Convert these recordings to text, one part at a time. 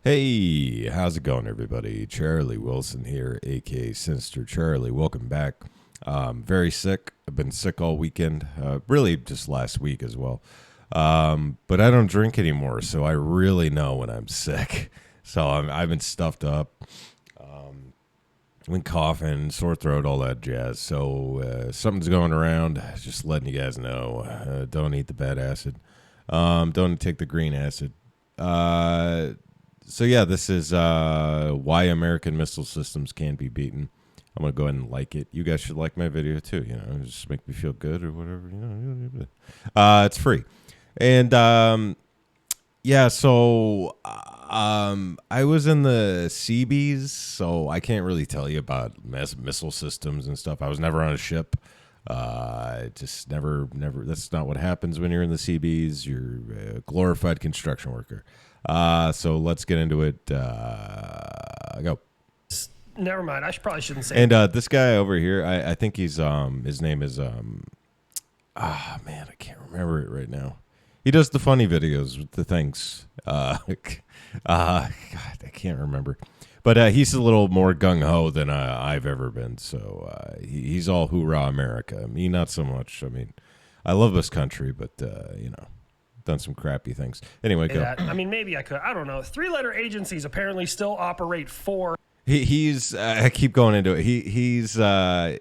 Hey, how's it going, everybody? Charlie Wilson here, aka Sinister Charlie. Welcome back. Very sick. I've been sick all weekend, really just last week as well. But I don't drink anymore, so I really know when I'm sick. So I've been stuffed up, been coughing, sore throat, all that jazz. So something's going around. Just letting you guys know. Don't eat the bad acid. Don't take the green acid. So yeah, this is why American missile systems can be beaten. I'm gonna go ahead and like it. You guys should like my video too. You know, just make me feel good or whatever. You know, it's free. And yeah, so I was in the Seabees, so I can't really tell you about missile systems and stuff. I was never on a ship. Just never. That's not what happens when you're in the Seabees. You're a glorified construction worker. So let's get into it. Go. Never mind. Probably shouldn't say. And this guy over here, I think he's his name is man, I can't remember it right now. He does the funny videos with the things. God, I can't remember. But he's a little more gung-ho than I've ever been. So he's all hoorah America. Me, not so much. I mean, I love this country, but, you know, done some crappy things. Anyway, go. I mean, maybe I could. I don't know. Three-letter agencies apparently still operate for... He's I keep going into it. He's a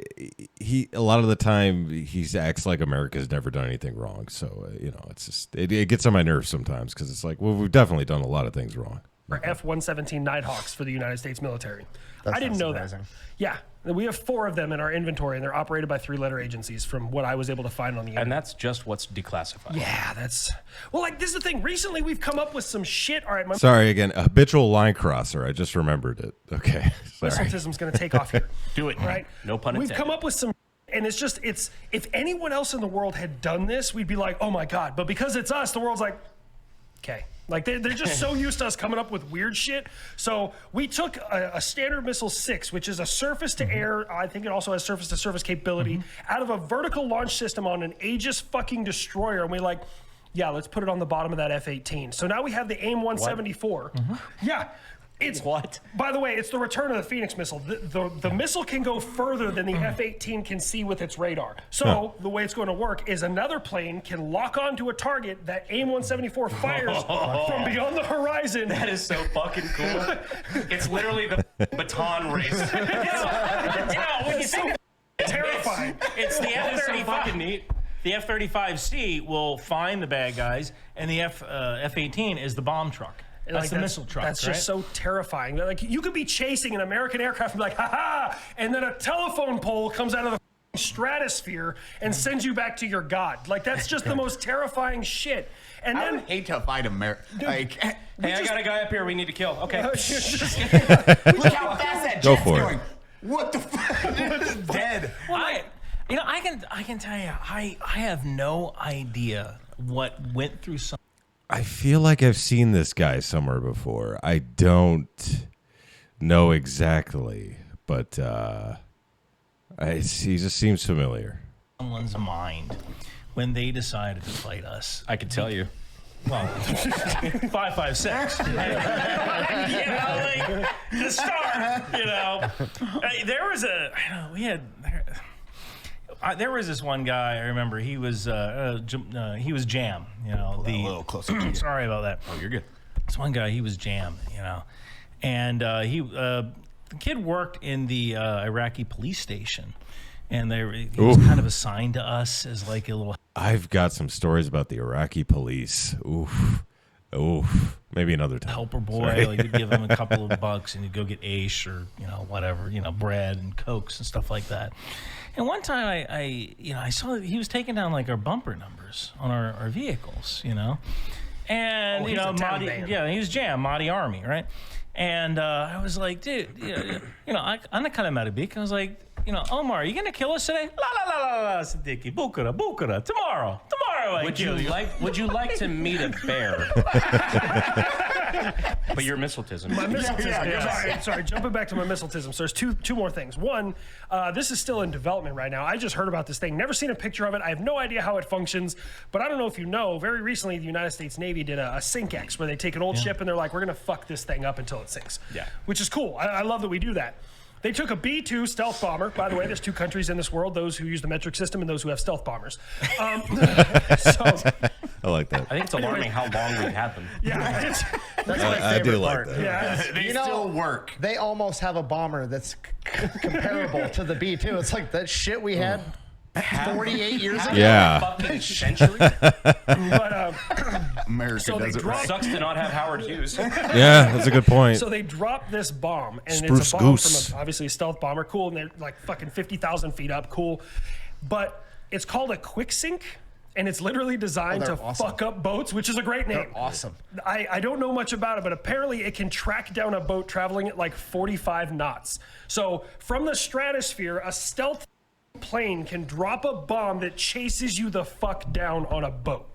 lot of the time he acts like America's never done anything wrong. So, you know, it's just, it gets on my nerves sometimes because it's like, well, we've definitely done a lot of things wrong. For F17 Hawks for the United States military. I didn't know that. Yeah, we have 4 of them in our inventory, and they're operated by 3-letter agencies from what I was able to find on the internet. And that's just what's declassified. Yeah, that's... Well, like, this is the thing. Recently, we've come up with some shit. All right, Sorry, again, habitual line crosser. I just remembered it. Okay, sorry. Missileism's going to take off here. Do it. Right? No pun intended. We've come up with some... And it's just, if anyone else in the world had done this, we'd be like, oh my God. But because it's us, the world's like, okay. Like, they're just so used to us coming up with weird shit. So we took a Standard Missile 6, which is a surface-to-air, I think it also has surface-to-surface capability, out of a vertical launch system on an Aegis fucking destroyer. And we're like, yeah, let's put it on the bottom of that F-18. So now we have the AIM-174. Yeah. What? By the way, it's the return of the Phoenix missile. The missile can go further than the F-18 can see with its radar. So the way it's going to work is another plane can lock onto a target that AIM-174 fires from beyond the horizon. That is so fucking cool. It's literally the baton race. Yeah, when you think terrifying. it's the F-35. So fucking neat. The F-35C will find the bad guys, and the F-18 is the bomb truck. That's the missile truck. That's just so terrifying. Like, you could be chasing an American aircraft and be like, ha ha, and then a telephone pole comes out of the stratosphere and sends you back to your god. Like, that's just the most terrifying shit. And I then would hate to fight America. Like, hey, I got a guy up here we need to kill. Okay. look how fast that Go jet's for it. going. What the fuck? It's dead. You know, I can tell you, I have no idea what went through some. I feel like I've seen this guy somewhere before. I don't know exactly, but he just seems familiar. Someone's mind when they decided to fight us. I could tell you. Well, 556. You know, like the start. You know, there was there was this one guy. I remember he was Jam. You know, a little closer. Sorry about that. Oh, you're good. This one guy, he was Jam. You know, and the kid worked in the Iraqi police station, and he was kind of assigned to us as like a little. I've got some stories about the Iraqi police. Oof. Maybe another time. Helper boy, like you'd give him a couple of bucks and you'd go get Aish or, you know, whatever, you know, bread and Cokes and stuff like that. And one time I saw that he was taking down like our bumper numbers on our vehicles, you know. And, you know, he was Jam, Mahdi Army, right? And I was like, dude, you know, I'm kind of Maribik. I was like, you know, Omar, are you going to kill us today? La la la la la, Siddiqui, Bukara, tomorrow I kill you. Would you like to meet a bear? But your missiletism. My missiletism. Yeah. Sorry, jumping back to my missiletism. So there's two more things. One, this is still in development right now. I just heard about this thing. Never seen a picture of it. I have no idea how it functions. But I don't know if you know, very recently the United States Navy did a SinkX where they take an old ship and they're like, we're going to fuck this thing up until it sinks. Yeah. Which is cool. I love that we do that. They took a B-2 stealth bomber. By the way, there's two countries in this world, those who use the metric system and those who have stealth bombers. So, I like that. I think it's alarming how long we've had them. yeah, That's my I do favorite like part. that. yeah. They still work. They almost have a bomber that's comparable to the B-2. It's like that shit we had 48 years ago. Yeah. Fucking century. But, America So they does it dropped- right. Sucks to not have Howard Hughes. Yeah, that's a good point. So they dropped this bomb, and Spruce it's a bomb goose. from obviously a stealth bomber. Cool, and they're like fucking 50,000 feet up. Cool, but it's called a quick sink, and it's literally designed they're to awesome. fuck up boats, which is a great name. They're awesome. I don't know much about it, but apparently it can track down a boat traveling at like 45 knots. So from the stratosphere, a stealth plane can drop a bomb that chases you the fuck down on a boat.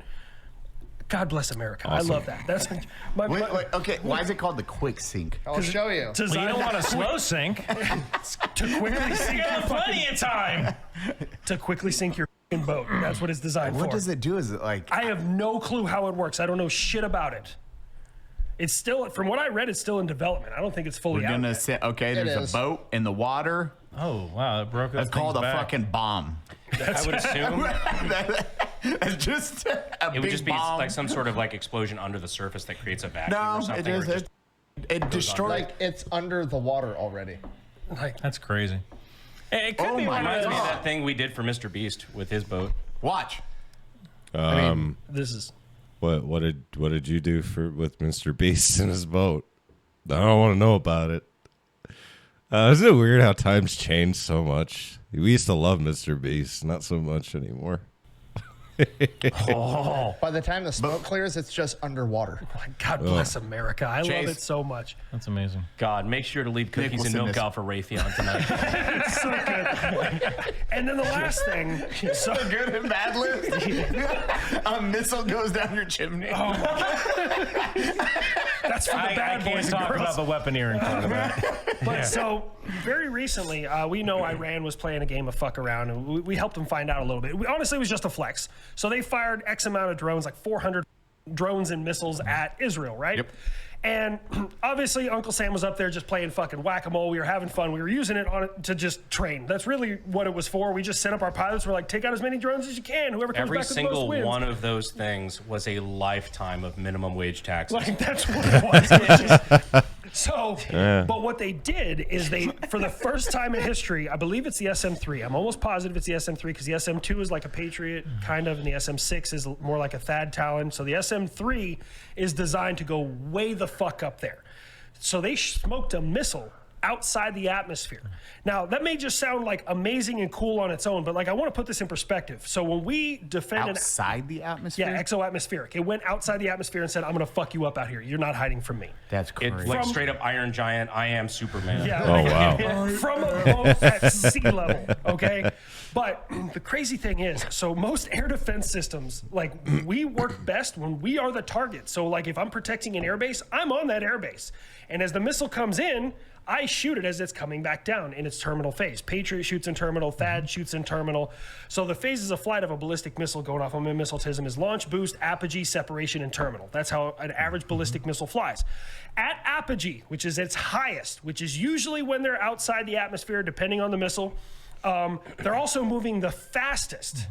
God bless America. Awesome. I love that. That's my. Wait, okay, why is it called the quick sink? I'll show you. Well, you designed don't want a slow sink. to quickly sink You your got plenty of time. to quickly sink your f***ing boat. That's what it's designed What for. does it do? Is it like I have no clue how it works. I don't know shit about it. It's still, from what I read, it's still in development. I don't think it's fully we're out gonna yet. say? Okay, there's is. a boat in the water. Oh, wow. It broke That's called a fucking bomb. I would assume It's just a it would big just be bomb. like some sort of like explosion under the surface that creates a vacuum No, or something. it is. or just- It destroys. Like it's under the water already. Like, That's crazy. It could Oh be my one of Reminds me of those. that thing we did for Mr. Beast with his boat. Watch. this is. What did you do with Mr. Beast and his boat? I don't want to know about it. Isn't it weird how times change so much? We used to love Mr. Beast, not so much anymore. By the time the smoke clears, it's just underwater. God bless America. I love Chase. it so much. That's amazing. God, make sure to leave cookies and Nicholson milk is- out for Raytheon tonight. It's so good. And then the last thing. So, Good and bad list. A missile goes down your chimney. that's for the I bad can't boys and talk girls. about the weaponeering part of that. But so very recently, we know Iran was playing a game of fuck around, and we helped them find out a little bit. Honestly, it was just a flex. So they fired X amount of drones, like 400 drones and missiles at Israel, right? Yep. And obviously, Uncle Sam was up there just playing fucking whack-a-mole. We were having fun. We were using it to just train. That's really what it was for. We just sent up our pilots. We're like, take out as many drones as you can. Whoever comes Every back with the most single wins. one of those things was a lifetime of minimum wage taxes. Like, that's what it was. It just- so, Yeah. but what they did is they, for the first time in history, I believe it's the SM3. I'm almost positive it's the SM3 because the SM2 is like a Patriot, kind of, and the SM6 is more like a THAAD Talon. So the SM3 is designed to go way the fuck up there. So they smoked a missile outside the atmosphere. Now, that may just sound like amazing and cool on its own, but like I want to put this in perspective. So when we defend Outside the atmosphere. yeah, exo-atmospheric. It went outside the atmosphere and said, I'm going to fuck you up out here. You're not hiding from me. That's It, crazy. like From- straight up Iron Giant, I am Superman. Yeah. Oh, wow. From a boat at sea level, okay? But the crazy thing is, so most air defense systems, like we work best when we are the target. So like if I'm protecting an airbase, I'm on that airbase. And as the missile comes in, I shoot it as it's coming back down in its terminal phase. Patriot shoots in terminal, THAAD shoots in terminal. So the phases of flight of a ballistic missile going off on a missiletism is launch, boost, apogee, separation, and terminal. That's how an average ballistic missile flies. At apogee, which is its highest, which is usually when they're outside the atmosphere, depending on the missile, they're also moving the fastest.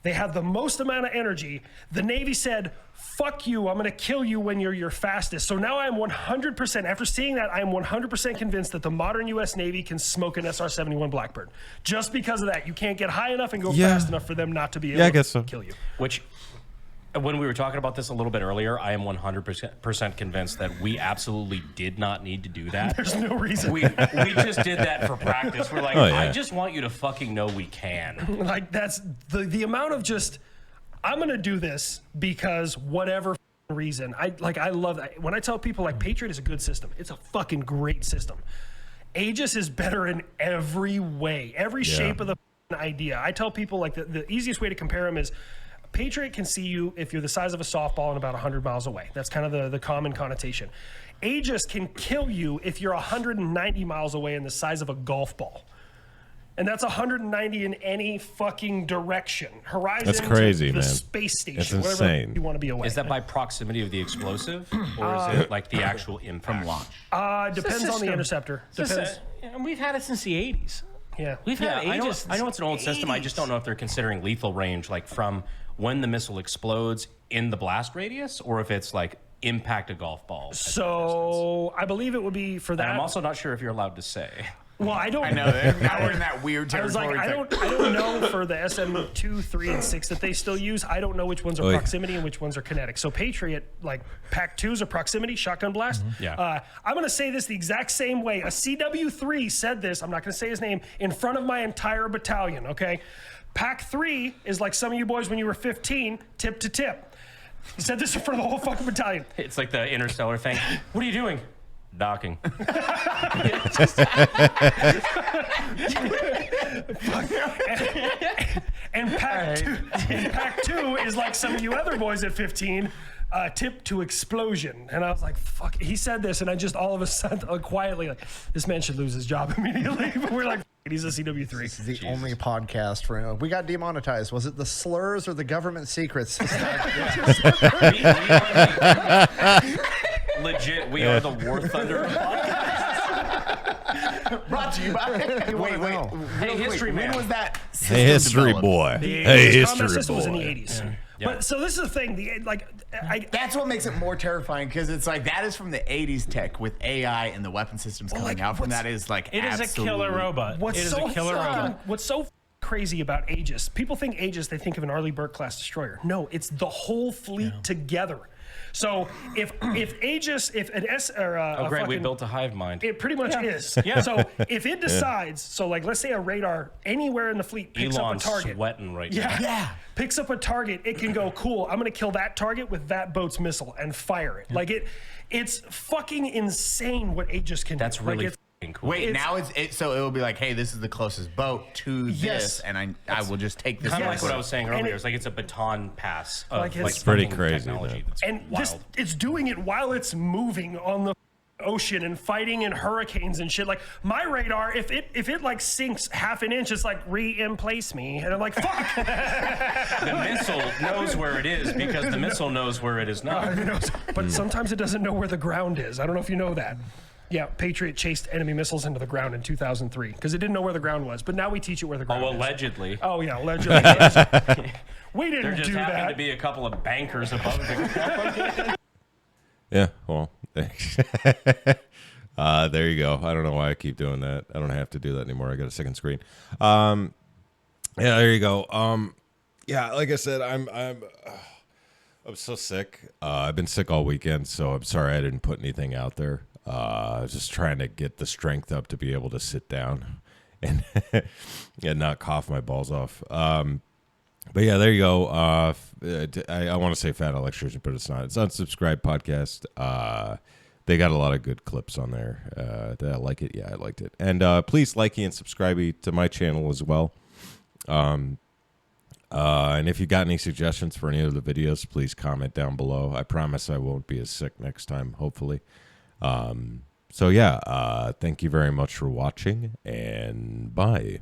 They have the most amount of energy. The Navy said, fuck you, I'm gonna kill you when you're your fastest. So now I am 100%, after seeing that, I am 100% convinced that the modern US Navy can smoke an SR-71 Blackbird. Just because of that. You can't get high enough and go Yeah. fast enough for them not to be able I guess so. to kill you. Which, when we were talking about this a little bit earlier, I am 100% convinced that we absolutely did not need to do that. There's no reason. We just did that for practice. We're like, Oh, yeah. I just want you to fucking know we can. Like that's the amount of just, I'm gonna do this because whatever reason. I love that. When I tell people like Patriot is a good system, it's a fucking great system. Aegis is better in every way, every shape of the idea. I tell people like the easiest way to compare them is Patriot can see you if you're the size of a softball and about 100 miles away. That's kind of the common connotation. Aegis can kill you if you're 190 miles away and the size of a golf ball. And that's 190 in any fucking direction. Horizon That's crazy, to the man. space station. That's whatever insane. you want to be away. Is that by proximity of the explosive, or is it like the actual impact? From launch. Depends on the system. interceptor. Just, Depends. and we've had it since the 80s. Yeah. We've Yeah, had I know, Aegis. I know it's an old system. I just don't know if they're considering lethal range like from when the missile explodes in the blast radius, or if it's like impact a golf ball. at that distance. So I believe it would be for that. And I'm also not sure if you're allowed to say. well, I don't I know. Now we're in that weird I was territory. like, I don't know for the SM2, 3, and 6 that they still use. I don't know which ones are Oy. proximity and which ones are kinetic. So Patriot, like Pack 2s are proximity, shotgun blast. Yeah. I'm going to say this the exact same way. A CW3 said this, I'm not going to say his name, in front of my entire battalion, okay? Pack 3 is like some of you boys when you were 15, tip to tip. He said this in front of the whole fucking battalion. It's like the interstellar thing. What are you doing? Docking. And pack two is like some of you other boys at 15, tip to explosion. And I was like, fuck. He said this, and I just all of a sudden, quietly, like, this man should lose his job immediately. But we're like, he's a CW3. This is the only podcast for we got demonetized. Was it the slurs or the government secrets? Legit, we are the War Thunder podcast. Brought to you by. Wait. Hey, History Man. When was that? Hey, history system boy. The Hey, Aegis combat history system was in the boy. 80s. Yeah. But so this is the thing. That's what makes it more terrifying because it's like that is from the 80s tech with AI and the weapon systems coming like, out from what's- that is like It is a killer absolutely- robot. What's It is so a killer robot. What's so crazy about Aegis? People think Aegis, they think of an Arleigh Burke class destroyer. No, it's the whole fleet together. So if Aegis, if an S or a Oh, great, we fucking- built a hive mind. It pretty much is. Yeah. So if it decides, so like let's say a radar anywhere in the fleet picks Elon's up a target. sweating right Yeah. now. Yeah. Picks up a target, it can go, cool, I'm gonna kill that target with that boat's missile and fire it. Like it's fucking insane what Aegis can That's do. really Like f***ing cool. Wait, now so it will be like, hey, this is the closest boat to Yes. this, and I will just take this. Kind of one. like what I was saying And earlier. it- it's like it's a baton pass of Like, like, it's pretty fucking crazy, technology. man. That's and wild. this it's doing it while it's moving on the ocean and fighting in hurricanes and shit. Like my radar, if it like sinks half an inch, it's like re-emplace me, and I'm like, fuck. The missile knows where it is because the missile knows where it is not. But sometimes it doesn't know where the ground is. I don't know if you know that. Yeah, Patriot chased enemy missiles into the ground in 2003 because it didn't know where the ground was. But now we teach it where the ground Oh, is. allegedly. Oh yeah, allegedly. We There didn't just do happened that. to be a couple of bankers above the ground. Yeah, well, thanks. There you go. I don't know why I keep doing that. I don't have to do that anymore. I got a second screen. Yeah, there you go. Yeah, like I said, I'm so sick. I've been sick all weekend, so I'm sorry I didn't put anything out there. I was just trying to get the strength up to be able to sit down and and not cough my balls off. But yeah, there you go. I want to say Fat Electrician, but it's not. It's Unsubscribed Podcast. They got a lot of good clips on there. Did I like it? Yeah, I liked it. And please like and subscribe to my channel as well. And if you got any suggestions for any of the videos, please comment down below. I promise I won't be as sick next time, hopefully. So yeah, thank you very much for watching, and bye.